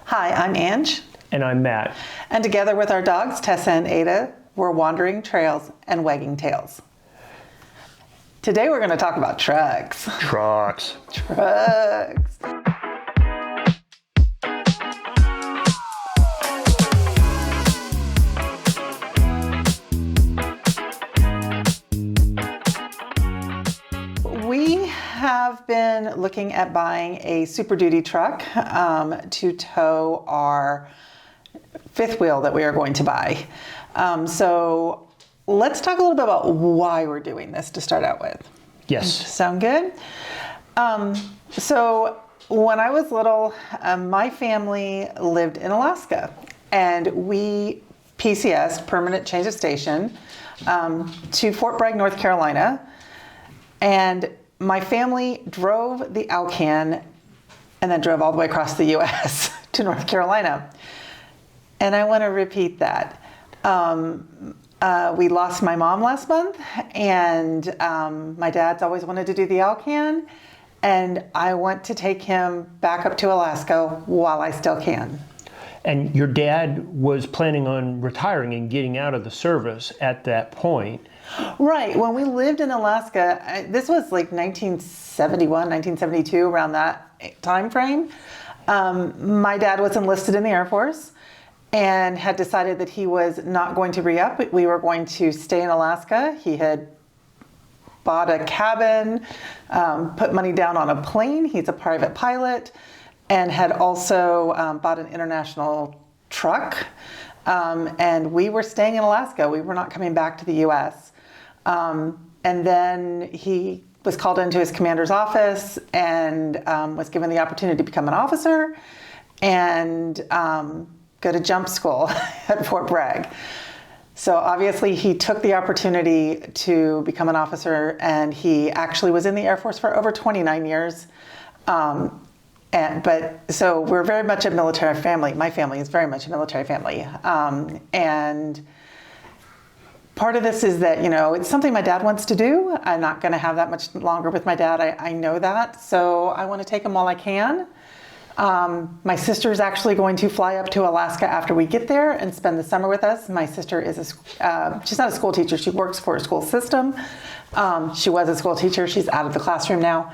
Hi, I'm Ange. And I'm Matt. And together with our dogs, Tessa and Ada, we're wandering trails and wagging tails. Today we're going to talk about trucks. Trucks. Trucks. We have been looking at buying a Super Duty truck to tow our fifth wheel that we are going to buy. So let's talk a little bit about why we're doing this to start out with. Yes. Sound good? So when I was little, my family lived in Alaska, and we PCS, permanent change of station, to Fort Bragg, North Carolina. And my family drove the Alcan and then drove all the way across the U.S. to North Carolina. And I want to repeat that. We lost my mom last month, and my dad's always wanted to do the Alcan, and I want to take him back up to Alaska while I still can. And your dad was planning on retiring and getting out of the service at that point. Right. When we lived in Alaska, this was like 1971, 1972, around that time frame. My dad was enlisted in the Air Force and had decided that he was not going to re-up. We were going to stay in Alaska. He had bought a cabin, put money down on a plane. He's a private pilot, and had also bought an international truck. And we were staying in Alaska. We were not coming back to the U.S. And then he was called into his commander's office and was given the opportunity to become an officer and go to jump school at Fort Bragg. So obviously he took the opportunity to become an officer, and he actually was in the Air Force for over 29 years. So we're very much a military family. My family is very much a military family. And part of this is that, it's something my dad wants to do. I'm not going to have that much longer with my dad. I know that. So I want to take him while I can. My sister is actually going to fly up to Alaska after we get there and spend the summer with us. My sister is she's not a school teacher. She works for a school system. She was a school teacher. She's out of the classroom now.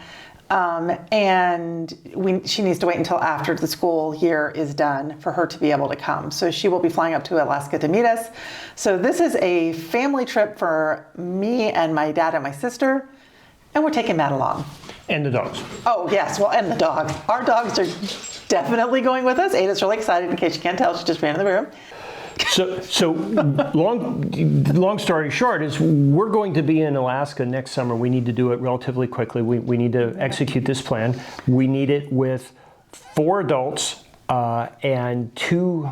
She needs to wait until after the school year is done for her to be able to come. So she will be flying up to Alaska to meet us. So this is a family trip for me and my dad and my sister, and we're taking Matt along. And the dogs. Oh, yes. Well, and the dogs. Our dogs are definitely going with us. Ada's really excited. In case you can't tell, she just ran in the room. So long story short is we're going to be in Alaska next summer. We need to do it relatively quickly. We need to execute this plan. We need it with 4 adults and 2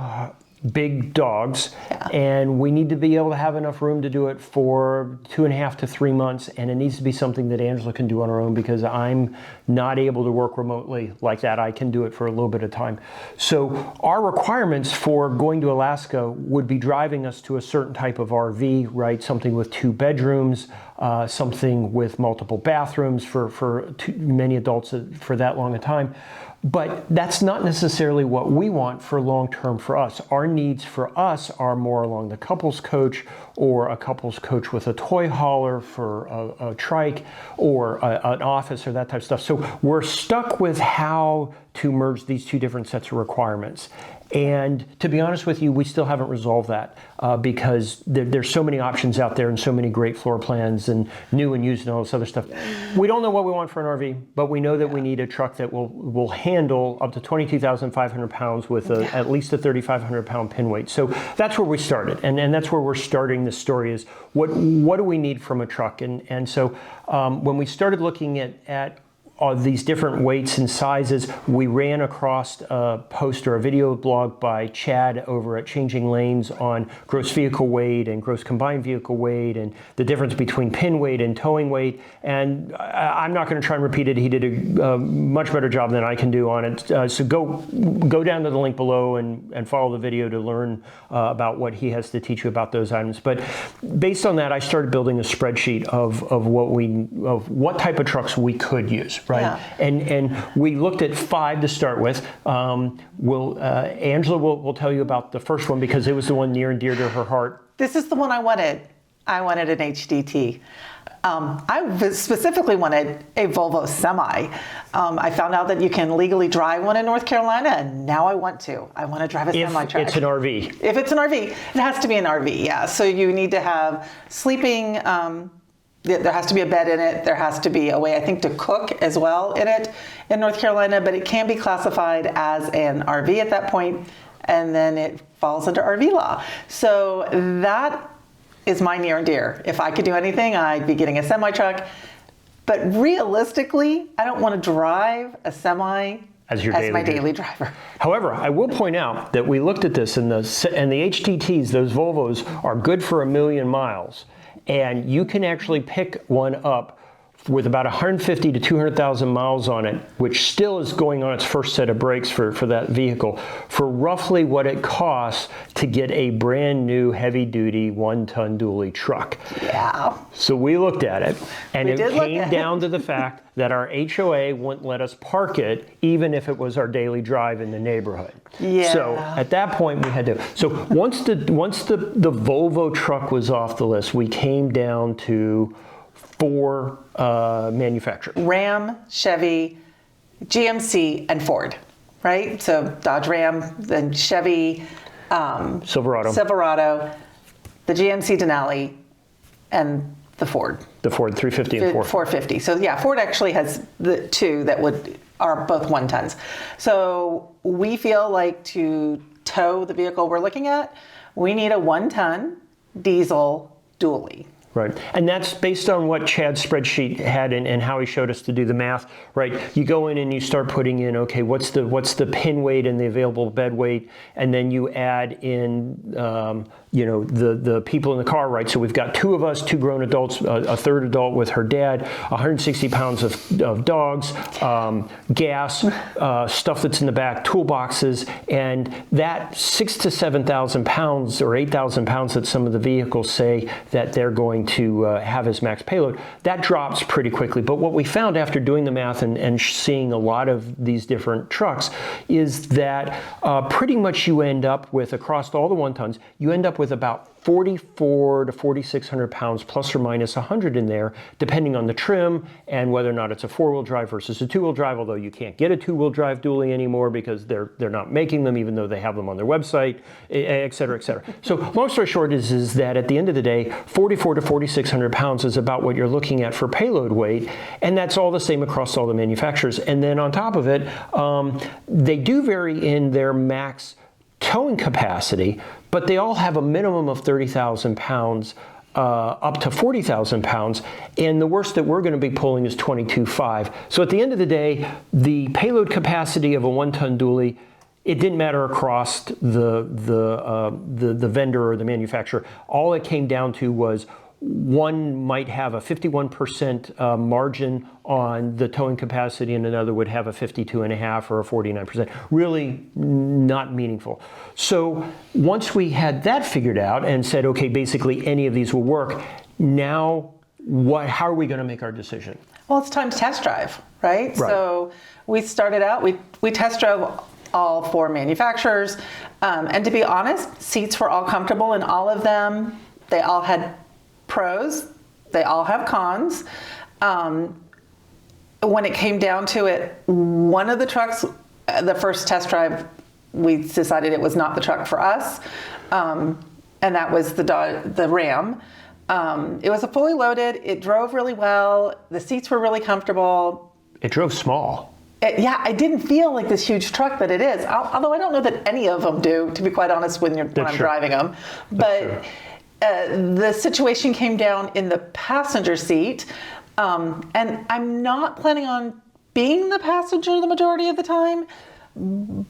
big dogs, and we need to be able to have enough room to do it for 2.5 to 3 months, and it needs to be something that Angela can do on her own because I'm not able to work remotely like that. I can do it for a little bit of time. So our requirements for going to Alaska would be driving us to a certain type of RV, right? Something with 2 bedrooms, something with multiple bathrooms for many adults for that long a time. But that's not necessarily what we want for long-term for us. Our needs for us are more along the couples coach, or a couples coach with a toy hauler for a trike, or an office, or that type of stuff. So we're stuck with how to merge these 2 different sets of requirements. And to be honest with you, we still haven't resolved that because there's so many options out there and so many great floor plans and new and used and all this other stuff. We don't know what we want for an RV, but we know that we need a truck that will handle up to 22,500 pounds with at least a 3,500 pound pin weight. So that's where we started. And that's where we're starting this story is what do we need from a truck? And so when we started looking at these different weights and sizes, we ran across a post or a video blog by Chad over at Changing Lanes on gross vehicle weight and gross combined vehicle weight and the difference between pin weight and towing weight. And I'm not going to try and repeat it. He did a much better job than I can do on it. So go down to the link below and follow the video to learn about what he has to teach you about those items. But based on that, I started building a spreadsheet of what type of trucks we could use. right? Yeah. And we looked at 5 to start with. Angela will tell you about the first one because it was the one near and dear to her heart. This is the one I wanted. I wanted an HDT. I specifically wanted a Volvo Semi. I found out that you can legally drive one in North Carolina, and now I want to. I want to drive a semi truck. If it's an RV. If it's an RV, it has to be an RV, yeah. So you need to have sleeping, there has to be a bed in it. There has to be a way, I think, to cook as well in it in North Carolina, but it can be classified as an RV at that point, and then it falls under RV law. So that is my near and dear. If I could do anything, I'd be getting a semi truck. But realistically, I don't want to drive a semi as my daily driver. However, I will point out that we looked at this, and the HTTs, those Volvos, are good for 1 million miles. And you can actually pick one up with about 150 to 200,000 miles on it, which still is going on its first set of brakes for that vehicle, for roughly what it costs to get a brand new heavy-duty 1-ton dually truck. Yeah. So we looked at it, and it came down to the fact that our HOA wouldn't let us park it, even if it was our daily drive in the neighborhood. Yeah. So at that point, we had to. So once the Volvo truck was off the list, we came down to 4 manufacturers: Ram, Chevy, GMC, and Ford. Right. So Dodge Ram, then Chevy, Silverado, the GMC Denali, and the Ford. The Ford 350 and 450. So yeah, Ford actually has the 2 that are both 1-tons. So we feel like to tow the vehicle we're looking at, we need a 1-ton diesel dually. Right, and that's based on what Chad's spreadsheet had and how he showed us to do the math. Right, you go in and you start putting in, okay, what's the pin weight and the available bed weight, and then you add in, the people in the car. Right, so we've got 2 of us, 2 grown adults, a third adult with her dad, 160 pounds of dogs, gas, stuff that's in the back, toolboxes, and that 6,000 to 7,000 pounds or 8,000 pounds that some of the vehicles say that they're going to have as max payload, that drops pretty quickly. But what we found after doing the math and seeing a lot of these different trucks is that pretty much you end up with, across all the 1-tons, you end up with about 4,400 to 4,600 pounds plus or minus 100 in there, depending on the trim and whether or not it's a 4-wheel drive versus a 2-wheel drive, although you can't get a 2-wheel drive dually anymore because they're not making them, even though they have them on their website, et cetera, et cetera. So long story short is that at the end of the day, 4,400 to 4,600 pounds is about what you're looking at for payload weight, and that's all the same across all the manufacturers. And then on top of it, they do vary in their max towing capacity, but they all have a minimum of 30,000 pounds up to 40,000 pounds, and the worst that we're going to be pulling is 22.5. So at the end of the day, the payload capacity of a 1-ton dually, it didn't matter across the vendor or the manufacturer. All it came down to was one might have a 51% margin on the towing capacity and another would have a 52.5 or a 49%. Really not meaningful. So once we had that figured out and said, okay, basically any of these will work, now how are we going to make our decision? Well, it's time to test drive, right? So we started out, we test drove all 4 manufacturers. And to be honest, seats were all comfortable in all of them. They all had pros, they all have cons. When it came down to it, one of the trucks, the first test drive, we decided it was not the truck for us, and that was the Ram. It was a fully loaded, it drove really well, the seats were really comfortable. It drove small. I didn't feel like this huge truck that it is, although I don't know that any of them do, to be quite honest, when I'm driving them. But the situation came down in the passenger seat, and I'm not planning on being the passenger the majority of the time,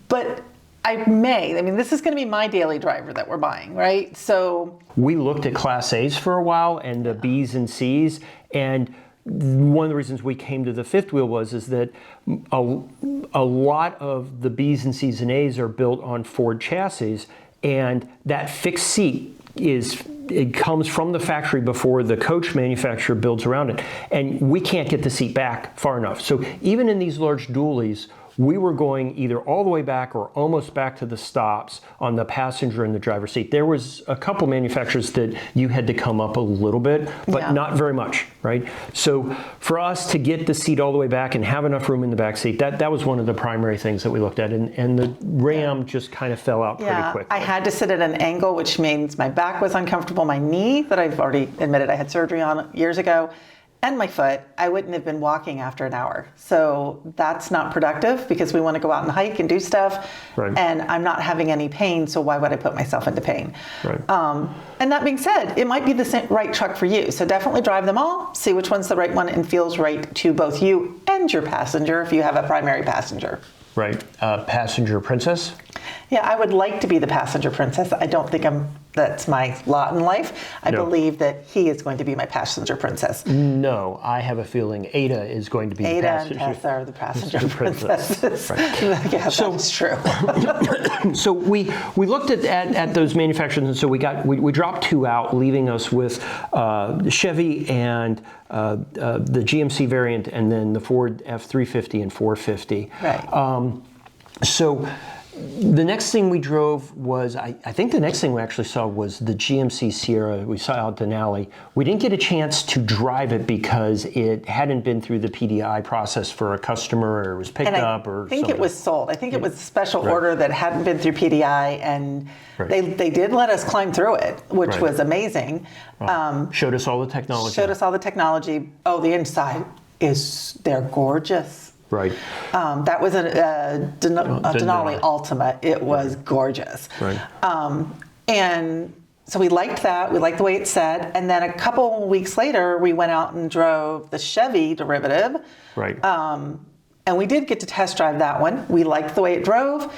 but I may. I mean, this is going to be my daily driver that we're buying, right? So we looked at Class A's for a while and the B's and C's, and one of the reasons we came to the 5th wheel is that a lot of the B's and C's and A's are built on Ford chassis, and that fixed seat is it comes from the factory before the coach manufacturer builds around it. And we can't get the seat back far enough. So even in these large dualies, we were going either all the way back or almost back to the stops on the passenger and the driver's seat. There was a couple manufacturers that you had to come up a little bit, but not very much, right? So for us to get the seat all the way back and have enough room in the back seat, that was one of the primary things that we looked at. And the Ram just kind of fell out pretty quickly. I had to sit at an angle, which means my back was uncomfortable, my knee that I've already admitted I had surgery on years ago, and my foot. I wouldn't have been walking after an hour. So that's not productive because we want to go out and hike and do stuff. Right. And I'm not having any pain, so why would I put myself into pain? Right. And that being said, it might be the right truck for you. So definitely drive them all, see which one's the right one and feels right to both you and your passenger if you have a primary passenger. Right. Passenger princess? Yeah, I would like to be the passenger princess. I don't think that's my lot in life. I believe that he is going to be my passenger princess. No, I have a feeling Ada is going to be the passenger. Ada and Tessa are the passenger princesses. Right. Yeah, So- that's true. So we looked at those manufacturers, and so we dropped two out, leaving us with Chevy and the GMC variant, and then the Ford F-350 and 450. Right. So the next thing we drove was, I think the next thing we actually saw was the GMC Sierra. We saw out Denali. We didn't get a chance to drive it because it hadn't been through the PDI process for a customer, or it was picked up, or I think something. it was sold. I think it was a special order that hadn't been through PDI, and they did let us climb through it, which was amazing. Showed us all the technology. Oh, the inside they're gorgeous. Right. That was a Denali Ultima. It was gorgeous. Right. And so we liked that. We liked the way it said. And then a couple weeks later, we went out and drove the Chevy derivative. Right. And we did get to test drive that one. We liked the way it drove.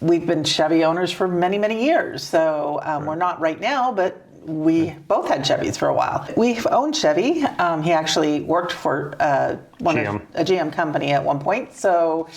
We've been Chevy owners for many, many years. So we're not right now, but we both had Chevys for a while. We've owned Chevy. He actually worked for a GM company at one point. So,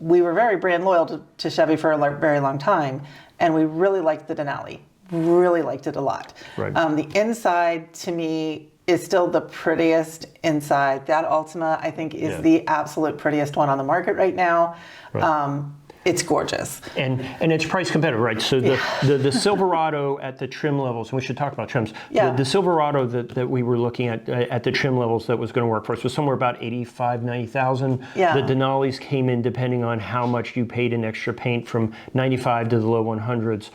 we were very brand loyal to Chevy for a very long time. And we really liked the Denali. Really liked it a lot. Right. The inside, to me, is still the prettiest inside. That Ultima, I think, is the absolute prettiest one on the market right now. Right. It's gorgeous. And it's price competitive, right? So the Silverado at the trim levels, and we should talk about trims. Yeah. The Silverado that we were looking at the trim levels that was going to work for us was somewhere about 85, 90,000. Yeah. The Denali's came in, depending on how much you paid in extra paint, from 95 to the low 100s.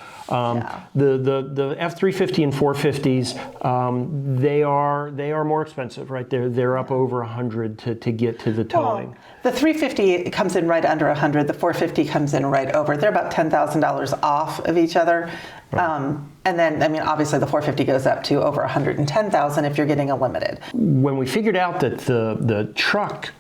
The F-350 and 450s, they are more expensive, right? They're up over 100 to get to the towing. Well, the 350 comes in right under 100. The 450 comes in right over. They're about $10,000 off of each other. Right. And then, obviously the 450 goes up to over 110,000 if you're getting a limited. When we figured out that the truck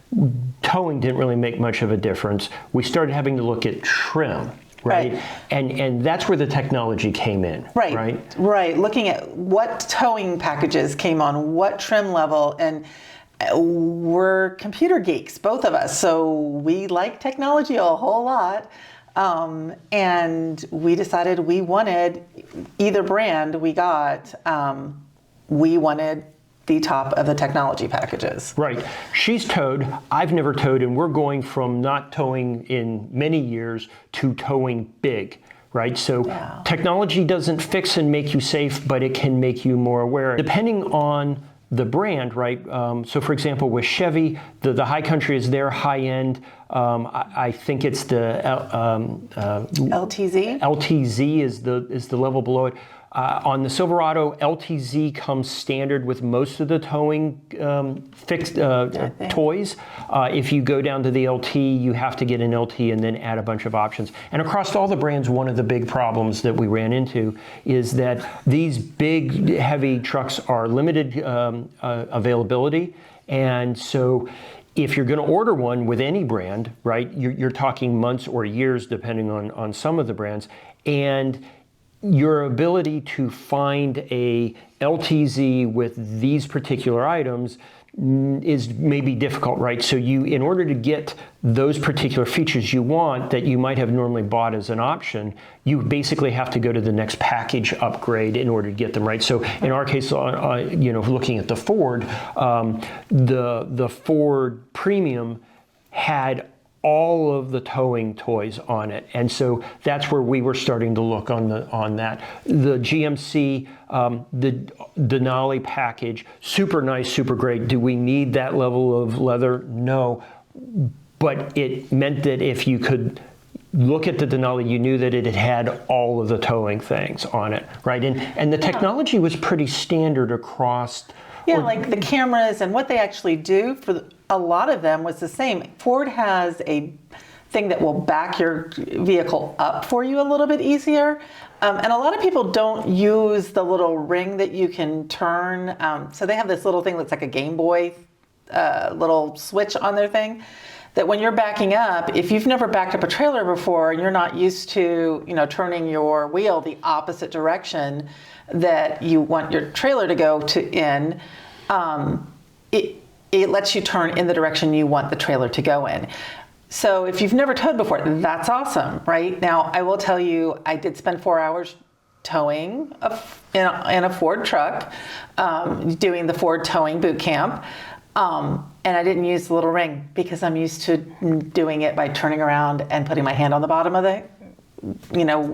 towing didn't really make much of a difference, we started having to look at trim. Right. And that's where the technology came in. Right. Looking at what towing packages came on what trim level, and we're computer geeks, both of us, so we like technology a whole lot. And we decided we wanted either brand we got. We wanted the top of the technology packages. Right. She's towed. I've never towed, and we're going from not towing in many years to towing big. Right? So technology doesn't fix and make you safe, but it can make you more aware. Depending on the brand, right? So for example, with Chevy, the High Country is their high end. I think it's the LTZ. LTZ is the level below it. On the Silverado, LTZ comes standard with most of the towing fixed toys. If you go down to the LT, you have to get an LT and then add a bunch of options. And across all the brands, one of the big problems that we ran into is that these big, heavy trucks are limited availability. And so if you're going to order one with any brand, right, you're talking months or years, depending on some of the brands. And your ability to find a LTZ with these particular items is maybe difficult, right? So you, in order to get those particular features you want that you might have normally bought as an option, you basically have to go to the next package upgrade in order to get them, right? So in our case, looking at the Ford, the Ford Premium had all of the towing toys on it, and so that's where we were starting to look on that. The GMC, the Denali package, super nice, super great. Do we need that level of leather? No, but it meant that if you could look at the Denali, you knew that it had all of the towing things on it, right? And the technology was pretty standard across. Yeah, like the cameras and what they actually do for a lot of them was the same. Ford has a thing that will back your vehicle up for you a little bit easier. And a lot of people don't use the little ring that you can turn. So they have this little thing that's like a Game Boy little switch on their thing, that when you're backing up, if you've never backed up a trailer before and you're not used to, turning your wheel the opposite direction that you want your trailer to go in, it lets you turn in the direction you want the trailer to go in. So if you've never towed before, that's awesome, right? Now, I will tell you, I did spend 4 hours towing in a Ford truck, doing the Ford towing boot camp. And I didn't use the little ring because I'm used to doing it by turning around and putting my hand on the bottom of the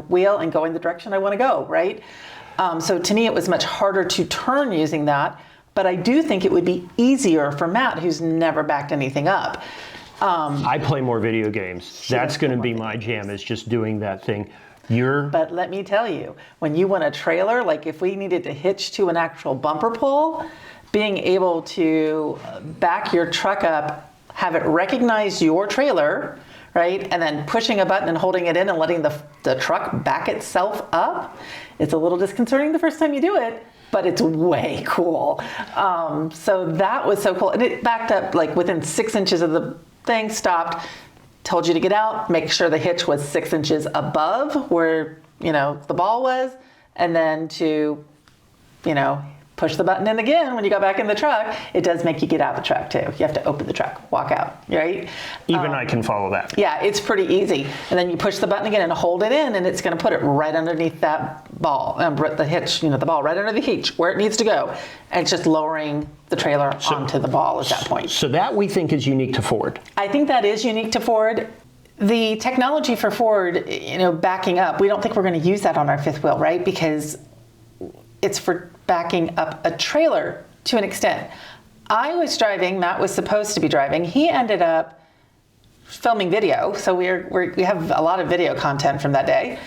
wheel and going the direction I want to go, right? So to me, it was much harder to turn using that, but I do think it would be easier for Matt, who's never backed anything up. I play more video games. That's going to be my jam, is just doing that thing. But let me tell you, when you want a trailer, like if we needed to hitch to an actual bumper pull, being able to back your truck up, have it recognize your trailer, right? And then pushing a button and holding it in and letting the truck back itself up. It's a little disconcerting the first time you do it, but it's way cool. So that was so cool. And it backed up like within 6 inches of the thing, stopped, told you to get out, make sure the hitch was 6 inches above where, the ball was, and then to, push the button in again when you got back in the truck. It does make you get out of the truck too. You have to open the truck, walk out, right? Even I can follow that. Yeah, it's pretty easy. And then you push the button again and hold it in, and it's going to put it right underneath that ball, the hitch, the ball right under the hitch where it needs to go. And it's just lowering the trailer onto the ball at that point. So that we think is unique to Ford. I think that is unique to Ford. The technology for Ford, backing up, we don't think we're going to use that on our fifth wheel, right? Because it's for backing up a trailer to an extent. I was driving, Matt was supposed to be driving. He ended up filming video, so we have a lot of video content from that day,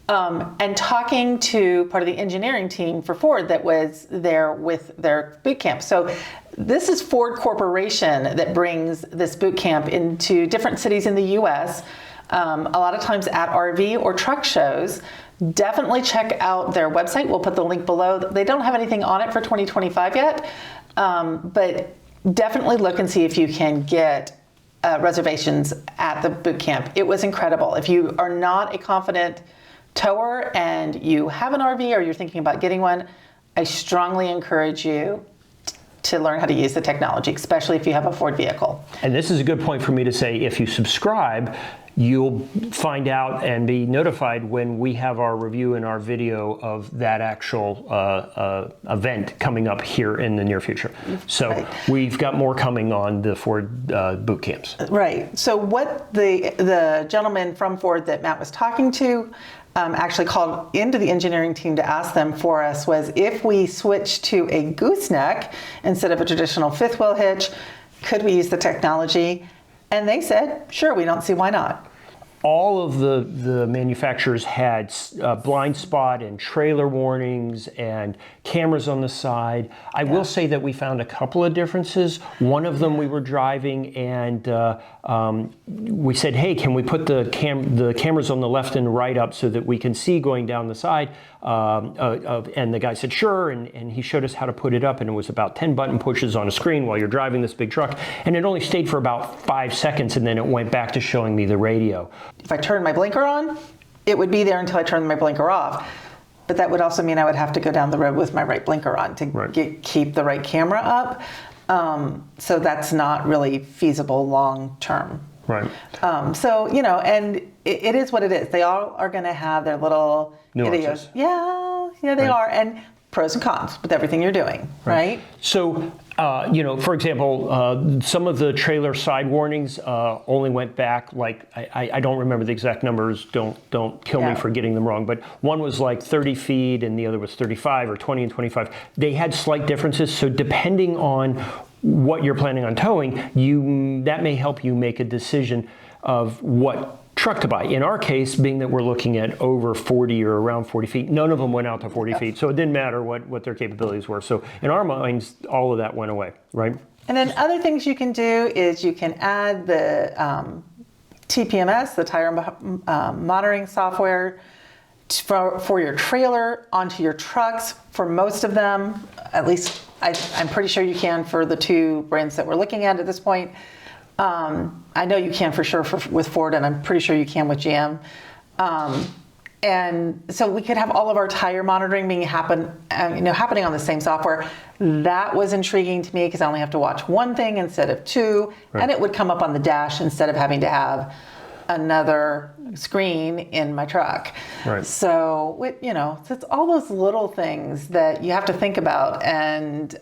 and talking to part of the engineering team for Ford that was there with their boot camp. So this is Ford Corporation that brings this boot camp into different cities in the US, a lot of times at RV or truck shows. Definitely check out their website. We'll put the link below. They don't have anything on it for 2025 yet, but definitely look and see if you can get reservations at the boot camp. It was incredible. If you are not a confident tower and you have an RV or you're thinking about getting one, I strongly encourage you to learn how to use the technology, especially if you have a Ford vehicle. And this is a good point for me to say, if you subscribe, you'll find out and be notified when we have our review and our video of that actual event coming up here in the near future. So right. We've got more coming on the Ford boot camps. Right. So what the gentleman from Ford that Matt was talking to actually called into the engineering team to ask them for us was, if we switch to a gooseneck instead of a traditional fifth wheel hitch, could we use the technology? And they said, sure, we don't see why not. All of the manufacturers had blind spot and trailer warnings and cameras on the side. I will say that we found a couple of differences. One of them, we were driving and we said, hey, can we put the cameras on the left and right up so that we can see going down the side? And the guy said, sure, and he showed us how to put it up, and it was about 10 button pushes on a screen while you're driving this big truck, and it only stayed for about 5 seconds, and then it went back to showing me the radio. If I turned my blinker on, it would be there until I turned my blinker off. But that would also mean I would have to go down the road with my right blinker on to keep the right camera up. So that's not really feasible long term. Right. So, and it is what it is. They all are going to have their little Nuances. Yeah, they are. And pros and cons with everything you're doing, right? So, for example, some of the trailer side warnings only went back, like, I don't remember the exact numbers, don't kill me for getting them wrong, but one was like 30 feet and the other was 35 or 20 and 25. They had slight differences, so depending on what you're planning on towing, that may help you make a decision of what truck to buy. In our case, being that we're looking at over 40 or around 40 feet, none of them went out to 40 feet, so it didn't matter what their capabilities were. So in our minds, all of that went away, right? And then other things you can do is you can add the TPMS, the tire monitoring software, for your trailer onto your trucks. For most of them, at least I'm pretty sure you can for the two brands that we're looking at this point. I know you can for sure with Ford, and I'm pretty sure you can with GM. And so we could have all of our tire monitoring happening on the same software. That was intriguing to me because I only have to watch one thing instead of two, and it would come up on the dash instead of having to have another screen in my truck. Right. So, so it's all those little things that you have to think about and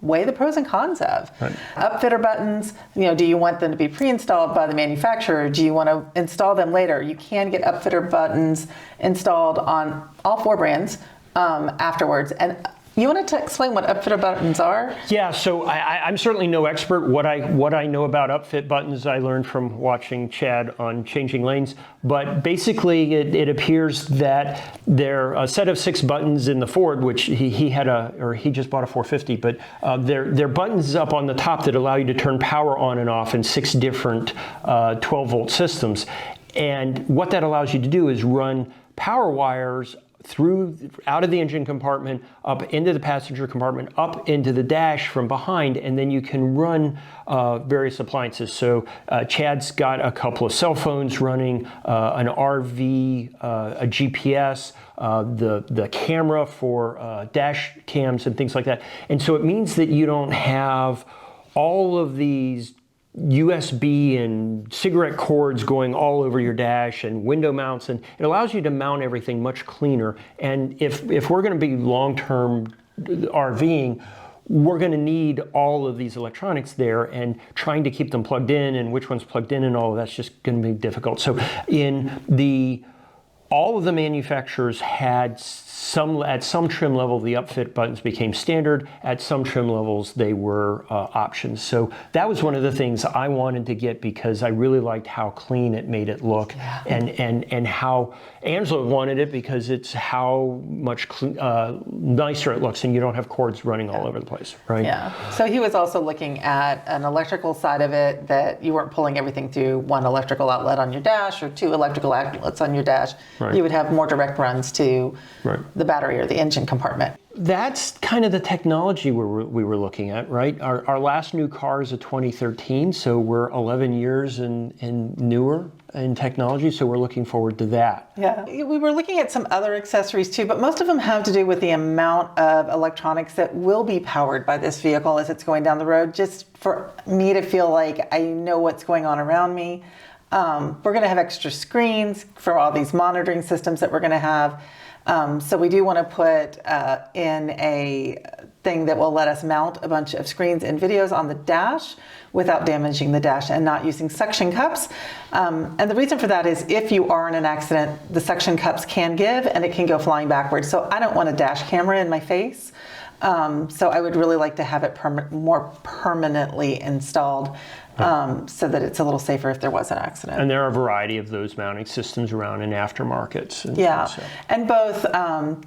weigh the pros and cons of. Right. Upfitter buttons, do you want them to be pre-installed by the manufacturer? Do you want to install them later? You can get upfitter buttons installed on all four brands afterwards. And you wanted to explain what upfitter buttons are? Yeah, so I'm certainly no expert. What I know about upfit buttons, I learned from watching Chad on Changing Lanes. But basically, it appears that they're a set of 6 buttons in the Ford, which he just bought a 450. But they're buttons up on the top that allow you to turn power on and off in 6 different 12-volt systems. And what that allows you to do is run power wires out of the engine compartment, up into the passenger compartment, up into the dash from behind, and then you can run various appliances. So Chad's got a couple of cell phones running, an RV, a GPS, the camera for dash cams and things like that. And so it means that you don't have all of these USB and cigarette cords going all over your dash and window mounts, and it allows you to mount everything much cleaner. And if we're going to be long-term RVing, we're going to need all of these electronics there, and trying to keep them plugged in and which one's plugged in and all of that's just going to be difficult. So all of the manufacturers had at some trim level, the upfit buttons became standard. At some trim levels, they were options. So that was one of the things I wanted to get because I really liked how clean it made it look, and how Angela wanted it because it's how much nicer it looks, and you don't have cords running all over the place, right? Yeah. So he was also looking at an electrical side of it, that you weren't pulling everything through one electrical outlet on your dash or 2 electrical outlets on your dash. Right. You would have more direct runs to the battery or the engine compartment. That's kind of the technology we were looking at, right? Our last new car is a 2013, so we're 11 years and newer in technology, so we're looking forward to that. Yeah, we were looking at some other accessories too, but most of them have to do with the amount of electronics that will be powered by this vehicle as it's going down the road, just for me to feel like I know what's going on around me. We're going to have extra screens for all these monitoring systems that we're going to have. So we do want to put in a thing that will let us mount a bunch of screens and videos on the dash without damaging the dash and not using suction cups. And the reason for that is if you are in an accident, the suction cups can give and it can go flying backwards. So I don't want a dash camera in my face. So I would really like to have it more permanently installed. So that it's a little safer if there was an accident. And there are a variety of those mounting systems around in aftermarkets. And both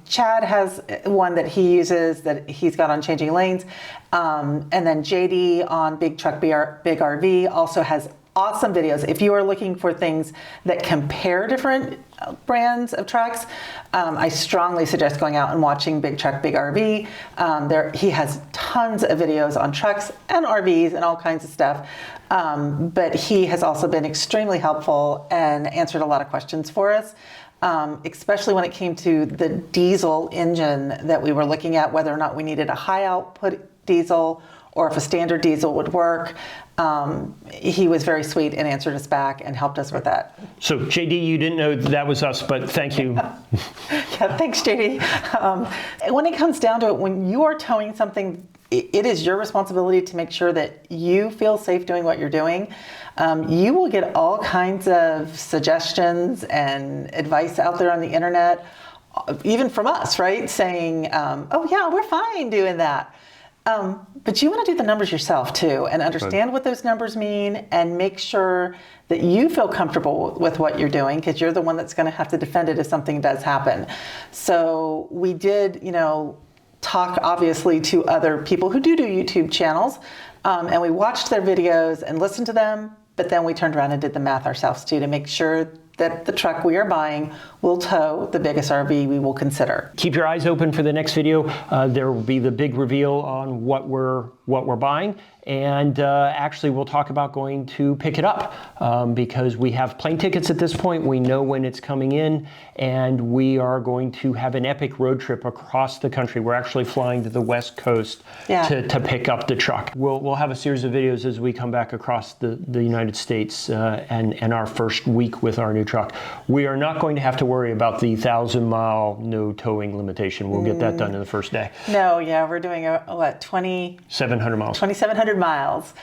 Chad has one that he uses that he's got on Changing Lanes, and then JD on Big Truck Big RV also has awesome videos. If you are looking for things that compare different brands of trucks, I strongly suggest going out and watching Big Truck Big RV. He has tons of videos on trucks and RVs and all kinds of stuff. But he has also been extremely helpful and answered a lot of questions for us, especially when it came to the diesel engine that we were looking at, whether or not we needed a high output diesel or if a standard diesel would work. He was very sweet and answered us back and helped us with that. So JD, you didn't know that was us, but thank you. Yeah, thanks, JD. When it comes down to it, when you are towing something, it is your responsibility to make sure that you feel safe doing what you're doing. You will get all kinds of suggestions and advice out there on the internet, even from us, right? Saying, oh yeah, we're fine doing that. But you want to do the numbers yourself too and understand what those numbers mean and make sure that you feel comfortable with what you're doing, because you're the one that's going to have to defend it if something does happen. So we did, talk obviously to other people who do YouTube channels, and we watched their videos and listened to them, but then we turned around and did the math ourselves too to make sure that the truck we are buying will tow the biggest RV we will consider. Keep your eyes open for the next video. There will be the big reveal on what we're buying, and actually we'll talk about going to pick it up because we have plane tickets at this point. We know when it's coming in, and we are going to have an epic road trip across the country. We're actually flying to the West Coast to pick up the truck. We'll have a series of videos as we come back across the United States and our first week with our new truck. We are not going to have to worry about the 1,000-mile no towing limitation. We'll get that done in the first day. No, yeah, we're doing 700 miles. 2,700 miles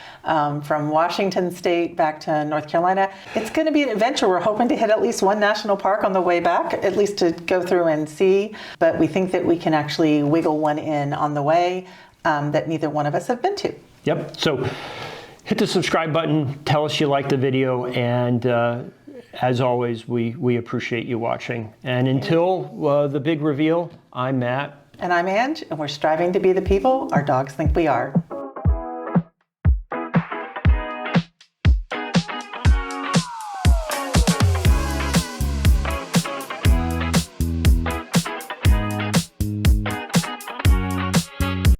from Washington State back to North Carolina. It's going to be an adventure. We're hoping to hit at least one national park on the way back, at least to go through and see. But we think that we can actually wiggle one in on the way that neither one of us have been to. Yep. So hit the subscribe button. Tell us you like the video, and as always, we appreciate you watching. And until the big reveal, I'm Matt. And I'm Ange, and we're striving to be the people our dogs think we are.